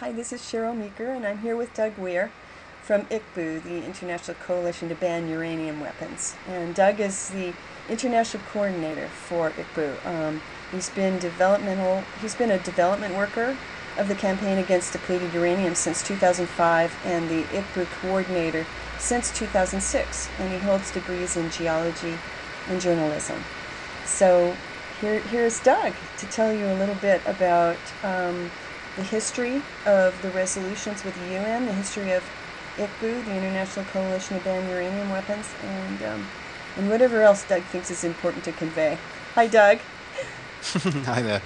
Hi, this is Cheryl Meeker, and I'm here with Doug Weir from ICBUW, the International Coalition to Ban Uranium Weapons. And Doug is the international coordinator for ICBUW. He's been a development worker of the campaign against depleted uranium since 2005, and the ICBUW coordinator since 2006. And he holds degrees in geology and journalism. So here's Doug to tell you a little bit about the history of the resolutions with the UN, the history of ICBUW, the International Coalition to Ban Uranium Weapons, and whatever else Doug thinks is important to convey. Hi, Doug. Hi there.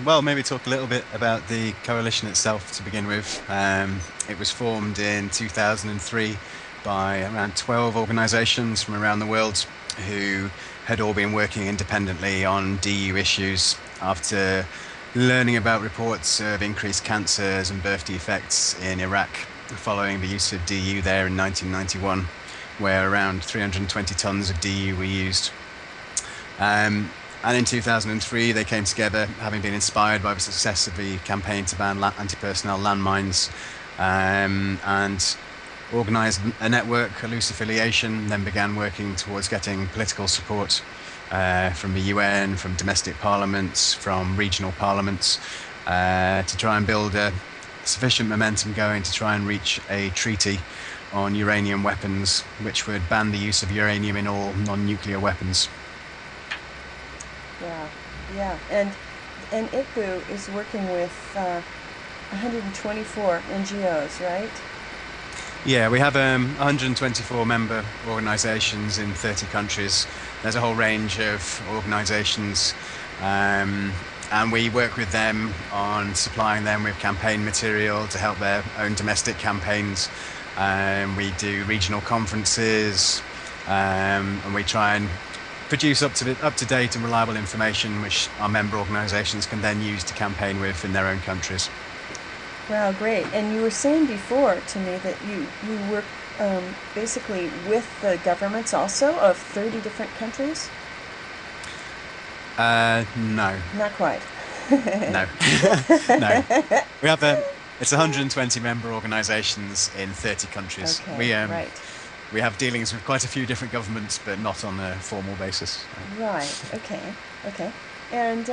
Well, maybe talk a little bit about the coalition itself to begin with. It was formed in 2003 by around 12 organisations from around the world who had all been working independently on DU issues after learning about reports of increased cancers and birth defects in Iraq following the use of DU there in 1991, where around 320 tons of DU were used. And in 2003, they came together, having been inspired by the success of the campaign to ban anti-personnel landmines, and organised a network, a loose affiliation, then began working towards getting political support from the UN, from domestic parliaments, from regional parliaments, to try and build a sufficient momentum going to try and reach a treaty on uranium weapons, which would ban the use of uranium in all non-nuclear weapons. Yeah. And ICBUW is working with 124 NGOs, right? Yeah, we have 124 member organisations in 30 countries. There's a whole range of organisations, and we work with them on supplying them with campaign material to help their own domestic campaigns. We do regional conferences, and we try and produce up to date and reliable information which our member organisations can then use to campaign with in their own countries. Wow, great. And you were saying before to me that you work basically with the governments also of 30 different countries? No. Not quite. No. No. We have it's 120 member organisations in 30 countries. Okay, right. We have dealings with quite a few different governments, but not on a formal basis. Right. Okay. And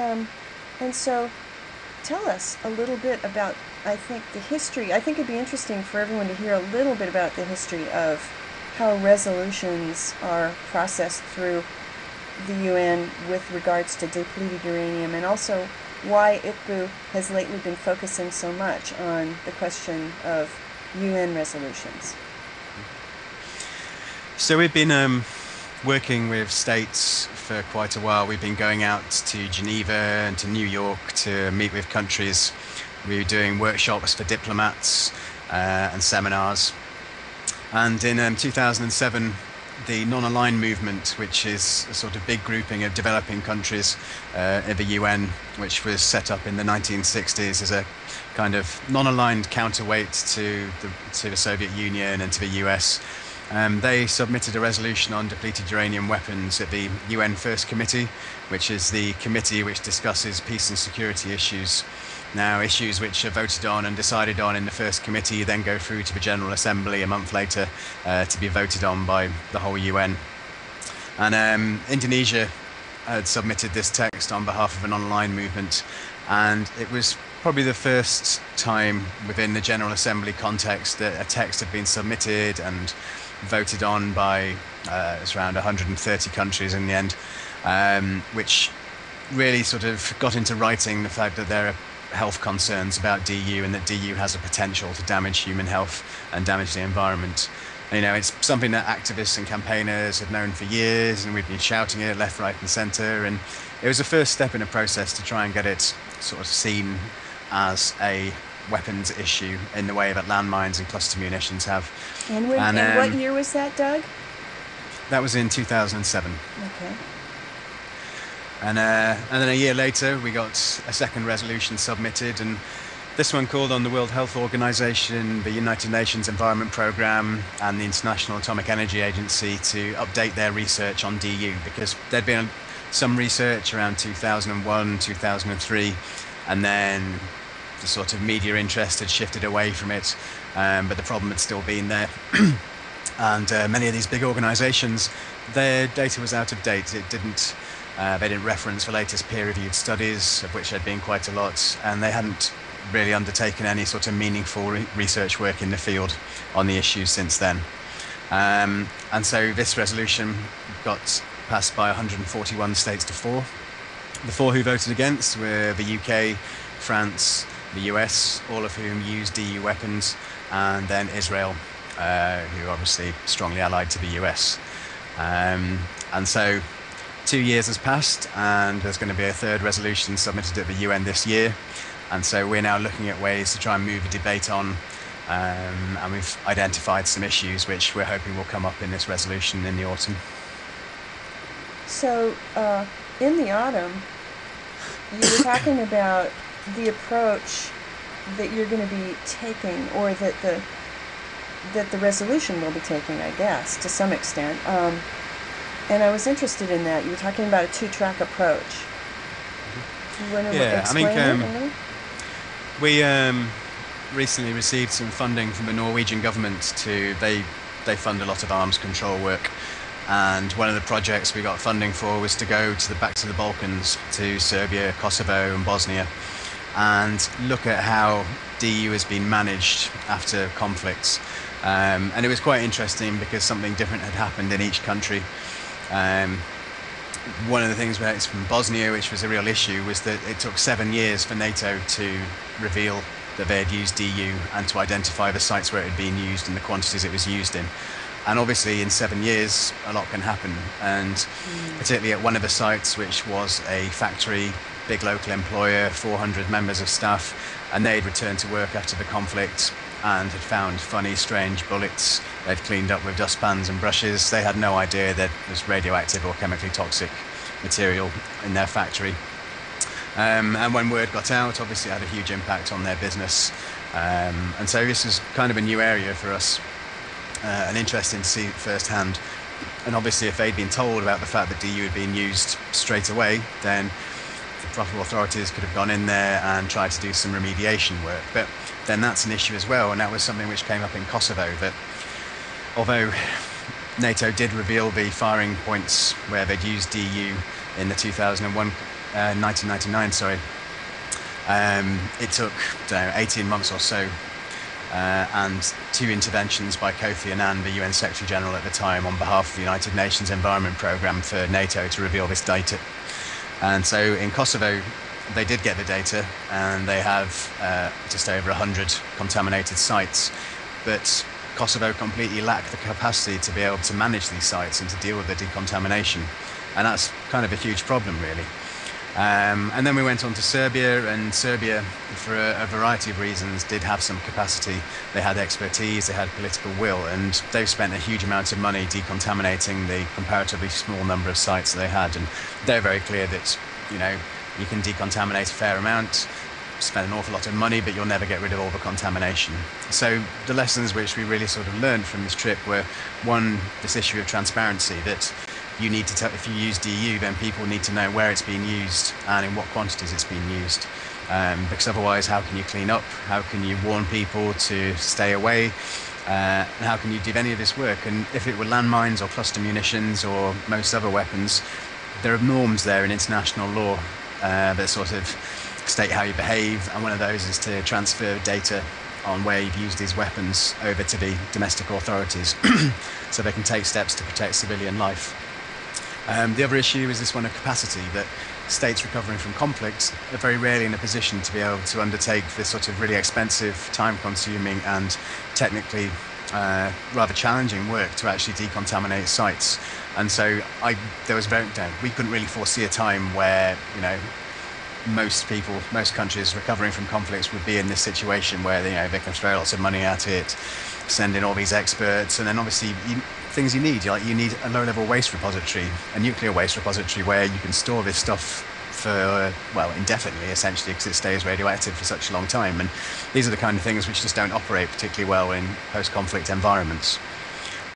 so, tell us a little bit about, I think, the history. I think it'd be interesting for everyone to hear a little bit about the history of how resolutions are processed through the UN with regards to depleted uranium, and also why ICBUW has lately been focusing so much on the question of UN resolutions. So we've been working with states for quite a while. We've been going out to Geneva and to New York to meet with countries. We were doing workshops for diplomats and seminars. And in 2007, the non-aligned movement, which is a sort of big grouping of developing countries in the UN, which was set up in the 1960s as a kind of non-aligned counterweight to the Soviet Union and to the US. They submitted a resolution on depleted uranium weapons at the UN First Committee, which is the committee which discusses peace and security issues. Now, issues which are voted on and decided on in the First Committee then go through to the General Assembly a month later to be voted on by the whole UN. And Indonesia had submitted this text on behalf of an online movement, and it was probably the first time within the General Assembly context that a text had been submitted and voted on by it's around 130 countries in the end, which really sort of got into writing the fact that there are health concerns about DU and that DU has a potential to damage human health and damage the environment. And, you know, it's something that activists and campaigners have known for years, and we've been shouting it left, right and centre, and it was the first step in a process to try and get it sort of seen as a weapons issue in the way that landmines and cluster munitions have. And what year was that, Doug? That was in 2007. Okay. And then a year later, we got a second resolution submitted, and this one called on the World Health Organization, the United Nations Environment Programme, and the International Atomic Energy Agency to update their research on DU, because there'd been some research around 2001, 2003, and then the sort of media interest had shifted away from it, but the problem had still been there. And many of these big organizations, their data was out of date. They didn't reference the latest peer-reviewed studies, of which there'd been quite a lot, and they hadn't really undertaken any sort of meaningful research work in the field on the issues since then. And so this resolution got passed by 141 states to 4. The 4 who voted against were the UK, France, the US, all of whom used DU weapons, and then Israel, who are obviously strongly allied to the US. And so 2 years has passed, and there's going to be a third resolution submitted at the UN this year. And so we're now looking at ways to try and move the debate on, and we've identified some issues which we're hoping will come up in this resolution in the autumn. So in the autumn, you were talking about the approach that you're going to be taking, or that the resolution will be taking, I guess, to some extent. And I was interested in that. You were talking about a 2-track approach. You want to explain it? We recently received some funding from the Norwegian government they fund a lot of arms control work. And one of the projects we got funding for was to go back to the Balkans, to Serbia, Kosovo and Bosnia, and look at how DU has been managed after conflicts. And it was quite interesting because something different had happened in each country. One of the things from Bosnia, which was a real issue, was that it took 7 years for NATO to reveal that they had used DU and to identify the sites where it had been used and the quantities it was used in. And obviously in 7 years, a lot can happen. And particularly at one of the sites, which was a factory, big local employer, 400 members of staff, and they'd returned to work after the conflict and had found funny, strange bullets they'd cleaned up with dustpans and brushes. They had no idea that there was radioactive or chemically toxic material in their factory. And when word got out, obviously it had a huge impact on their business. And so this is kind of a new area for us, and interesting to see firsthand. And obviously if they'd been told about the fact that DU had been used straight away, then the proper authorities could have gone in there and tried to do some remediation work. But then that's an issue as well, and that was something which came up in Kosovo, that although NATO did reveal the firing points where they'd used DU in the 1999, it took 18 months or so, and 2 interventions by Kofi Annan, the UN Secretary General at the time, on behalf of the United Nations Environment Programme, for NATO to reveal this data. And so in Kosovo, they did get the data, and they have just over 100 contaminated sites. But Kosovo completely lacked the capacity to be able to manage these sites and to deal with the decontamination. And that's kind of a huge problem, really. And then we went on to Serbia, and Serbia, for a variety of reasons, did have some capacity. They had expertise, they had political will, and they've spent a huge amount of money decontaminating the comparatively small number of sites that they had. And they're very clear that, you can decontaminate a fair amount, spend an awful lot of money, but you'll never get rid of all the contamination. So the lessons which we really sort of learned from this trip were, one, this issue of transparency, that you need to if you use DU, then people need to know where it's being used and in what quantities it's being used. Because otherwise, how can you clean up? How can you warn people to stay away? And how can you do any of this work? And if it were landmines or cluster munitions or most other weapons, there are norms there in international law that sort of state how you behave, and one of those is to transfer data on where you've used these weapons over to the domestic authorities so they can take steps to protect civilian life. The other issue is this one of capacity, that states recovering from conflict are very rarely in a position to be able to undertake this sort of really expensive, time-consuming and technically rather challenging work to actually decontaminate sites. And so we couldn't really foresee a time where, most countries recovering from conflicts would be in this situation where they can throw lots of money at it, send in all these experts, and then obviously things you need a low-level waste repository, a nuclear waste repository where you can store this stuff for indefinitely, essentially, because it stays radioactive for such a long time. And these are the kind of things which just don't operate particularly well in post-conflict environments.